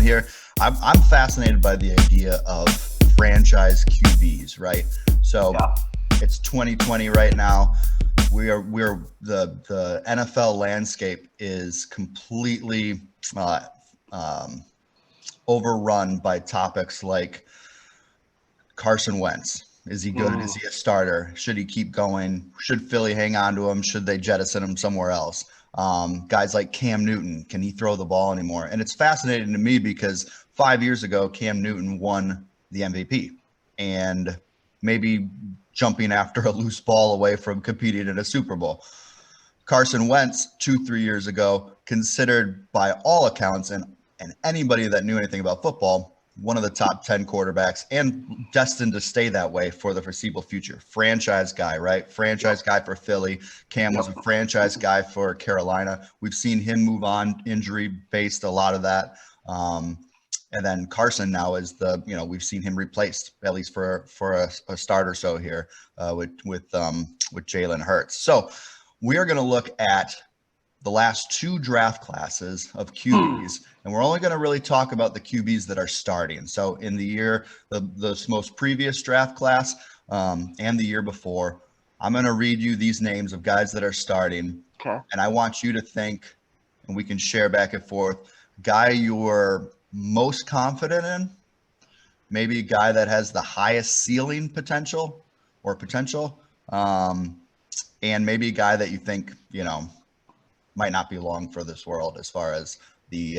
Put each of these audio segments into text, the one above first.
going here. I'm fascinated by the idea of franchise QBs, right? So Yeah. it's 2020 right now. We're the NFL landscape is completely overrun by topics like Carson Wentz. Is he good? Is he a starter? Should he keep going? Should Philly hang on to him? Should they jettison him somewhere else? Guys like Cam Newton, can he throw the ball anymore? And it's fascinating to me because 5 years ago, Cam Newton won the MVP and maybe jumping after a loose ball away from competing in a Super Bowl. Carson Wentz 2-3 years ago, considered by all accounts and anybody that knew anything about football, one of the top 10 quarterbacks and destined to stay that way for the foreseeable future. Franchise guy, right? Franchise guy for Philly. Cam was a franchise guy for Carolina. We've seen him move on, injury based, a lot of that. And then Carson now is we've seen him replaced at least for a start or so here with Jalen Hurts. So we are going to look at the last two draft classes of QBs, and we're only going to really talk about the QBs that are starting. So in the year, the most previous draft class and the year before, I'm going to read you these names of guys that are starting. Okay. And I want you to think, and we can share back and forth, guy you're most confident in, maybe a guy that has the highest ceiling potential, and maybe a guy that you think, might not be long for this world as far as the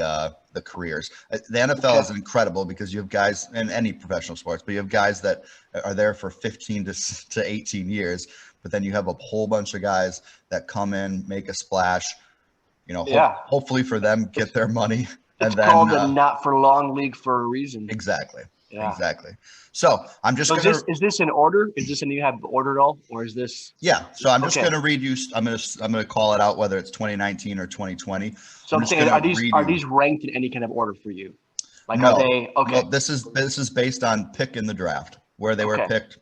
careers. The NFL is incredible because you have guys in any professional sports, but you have guys that are there for 15 to 18 years, but then you have a whole bunch of guys that come in, make a splash, hopefully for them, get their money. It's called the not for long league for a reason. Exactly. Yeah. Exactly. So I'm just is this in order? Is this you have ordered all, or is this? Yeah. So I'm just going to read you. I'm going to call it out whether it's 2019 or 2020. So I'm saying, are these ranked in any kind of order for you? Like, no. Are they okay? Well, this is based on pick in the draft, where they were picked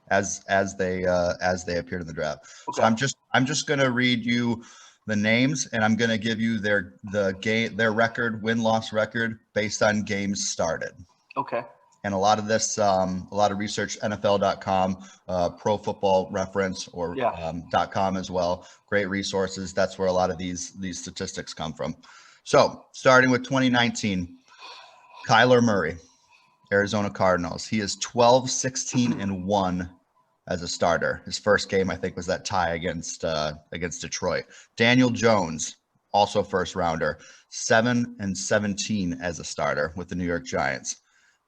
as they appeared in the draft. Okay. So I'm just going to read you the names, and I'm going to give you their record, win-loss record based on games started. Okay. And a lot of this, a lot of research, NFL.com, Pro Football Reference, or .com as well. Great resources. That's where a lot of these statistics come from. So starting with 2019, Kyler Murray, Arizona Cardinals. He is 12-16-1 as a starter. His first game, I think, was that tie against Detroit. Daniel Jones, also first rounder, 7-17 as a starter with the New York Giants.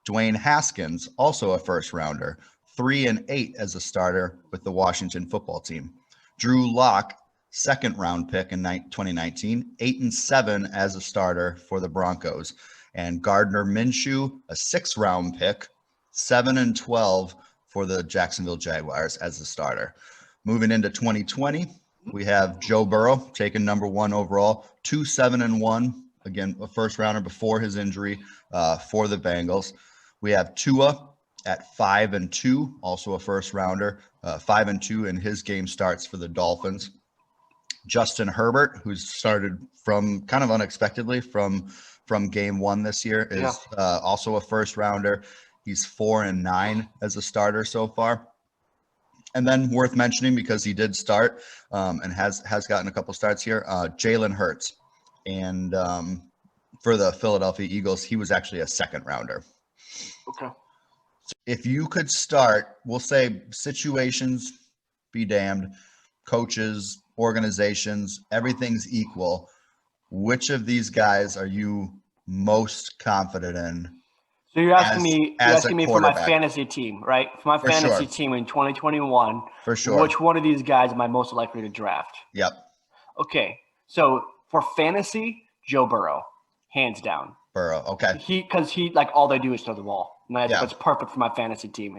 Dwayne Haskins, also a first rounder, 3-8 as a starter with the Washington football team. Drew Lock, second round pick in 2019, 8-7 as a starter for the Broncos. And Gardner Minshew, a 6th round pick, 7-12 for the Jacksonville Jaguars as a starter. Moving into 2020, we have Joe Burrow taken number 1 overall, 2-7-1, again, a first rounder before his injury for the Bengals. We have Tua at 5-2, also a first rounder, 5-2 in his game starts for the Dolphins. Justin Herbert, who's started from kind of unexpectedly from game 1 this year, is also a first rounder. He's 4-9 as a starter so far. And then worth mentioning, because he did start and has gotten a couple starts here, Jalen Hurts. And for the Philadelphia Eagles, he was actually a 2nd rounder. Okay. So if you could start, we'll say situations be damned, coaches, organizations, everything's equal. Which of these guys are you most confident in? So you're asking me for my fantasy team, right? For my fantasy team in 2021. For sure. Which one of these guys am I most likely to draft? Yep. Okay. So for fantasy, Joe Burrow, hands down. Burrow, okay. Because he like all they do is throw the ball. And that's perfect for my fantasy team.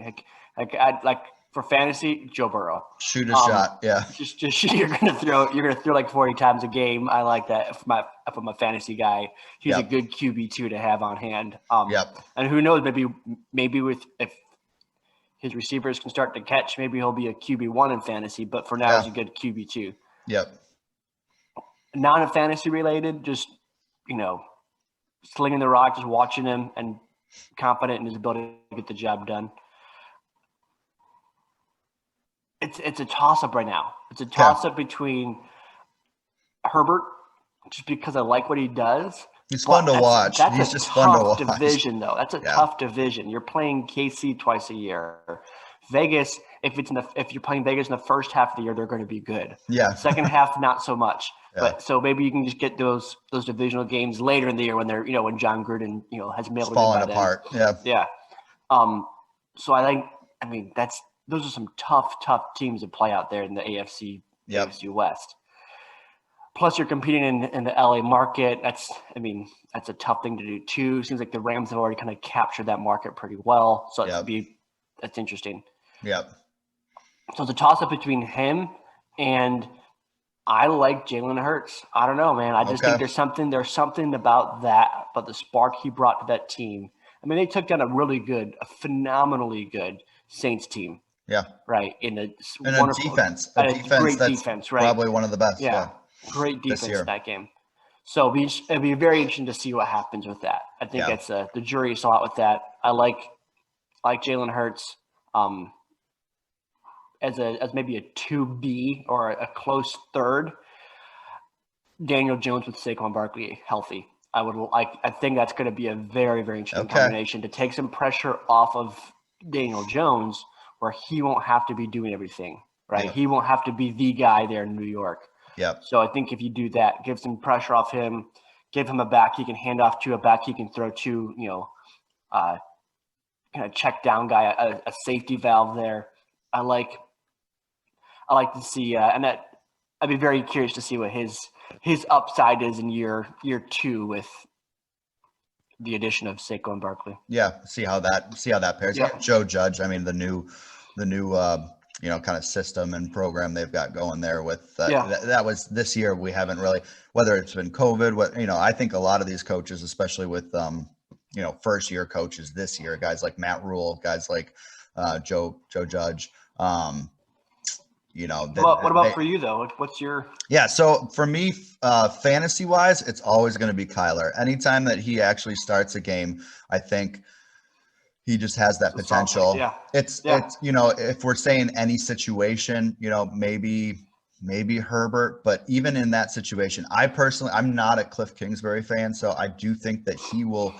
Like for fantasy, Joe Burrow. Shoot a shot, yeah. Just you're gonna throw like 40 times a game. I like that for my fantasy guy. He's a good QB2 to have on hand. And who knows, maybe if his receivers can start to catch, maybe he'll be a QB1 in fantasy. But for now, he's a good QB2. Yep. Non-fantasy related, just slinging the rock, just watching him and confident in his ability to get the job done. It's a toss-up right now. It's a toss-up between Herbert, just because I like what he does. He's fun to watch. He's just fun to watch. Division, though. That's a tough division. You're playing KC twice a year. Vegas, if you're playing Vegas in the first half of the year, they're going to be good. Yeah. Second half, not so much. Yeah. But so maybe you can just get those divisional games later in the year when they're when John Gruden has mailed it falling apart. Yeah. Yeah. So I mean those are some tough teams to play out there in the AFC West. Plus, you're competing in the LA market. That's a tough thing to do too. Seems like the Rams have already kind of captured that market pretty well. So that's interesting. Yep. So it's a toss-up between him and I like Jalen Hurts. I don't know, man. I just think there's something about the spark he brought to that team. I mean, they took down a phenomenally good Saints team. Yeah. Right. In a defense. A great defense, right? Probably one of the best. Yeah. Great defense in that game. So it'd be very interesting to see what happens with that. I think that's the jury is out with that. I like Jalen Hurts as maybe a 2B or a close third. Daniel Jones with Saquon Barkley healthy. I think that's going to be a very, very interesting combination to take some pressure off of Daniel Jones, where he won't have to be doing everything, right? Yeah. He won't have to be the guy there in New York. Yeah. So I think if you do that, give some pressure off him, give him a back he can hand off to, a back he can throw to, kind of check down guy, a safety valve there. I like to see, and that I'd be very curious to see what his upside is in year 2 with the addition of Saquon Barkley. Yeah, see how that pairs. Yeah. Joe Judge, I mean the new kind of system and program they've got going there with that was this year. We haven't really, whether it's been COVID, I think a lot of these coaches, especially with first year coaches this year, guys like Matt Rule, guys like Joe Judge, what about for you though? What's your? Yeah. So for me, fantasy wise, it's always going to be Kyler. Anytime that he actually starts a game, I think he just has that potential. Yeah. It's if we're saying any situation, maybe Herbert, but even in that situation, I'm not a Cliff Kingsbury fan. So I do think that he will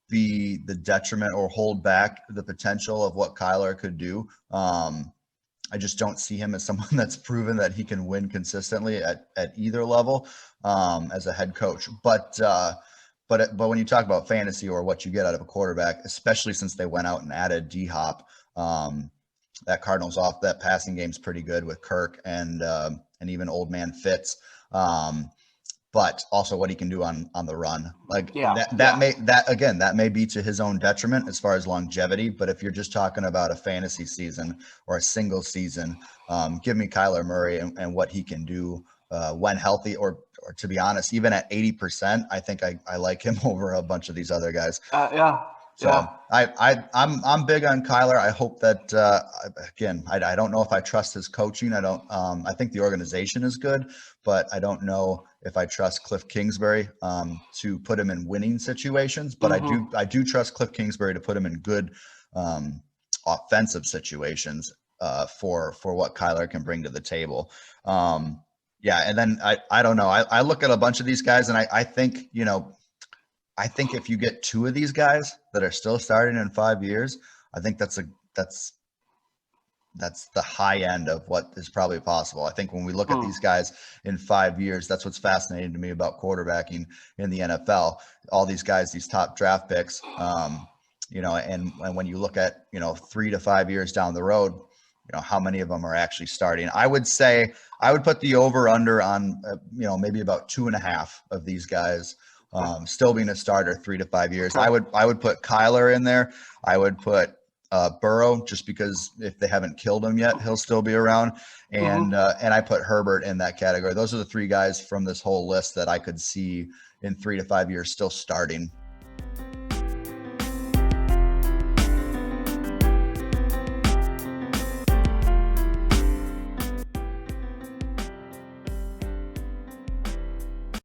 be the detriment or hold back the potential of what Kyler could do. I just don't see him as someone that's proven that he can win consistently at either level as a head coach. But when you talk about fantasy or what you get out of a quarterback, especially since they went out and added D-Hop, that Cardinals off that passing game's pretty good with Kirk and even old man Fitz. But also what he can do on the run. That may be to his own detriment as far as longevity. But if you're just talking about a fantasy season or a single season, give me Kyler Murray and what he can do when healthy, or to be honest, even at 80%, I think I like him over a bunch of these other guys. So I'm big on Kyler. I hope that I don't know if I trust his coaching. I think the organization is good, but I don't know if I trust Cliff Kingsbury to put him in winning situations. But I do trust Cliff Kingsbury to put him in good offensive situations for what Kyler can bring to the table. And then I don't know. I look at a bunch of these guys and I think, I think if you get 2 of these guys that are still starting in 5 years, I think that's the high end of what is probably possible. I think when we look at these guys in 5 years, that's what's fascinating to me about quarterbacking in the NFL. All these guys, these top draft picks, and when you look at 3 to 5 years down the road, how many of them are actually starting. I would say I would put the over under on maybe about 2.5 of these guys still being a starter 3 to 5 years. I would put Kyler in there. I would put Burrow, just because if they haven't killed him yet, he'll still be around. And I put Herbert in that category. Those are the 3 guys from this whole list that I could see in 3 to 5 years still starting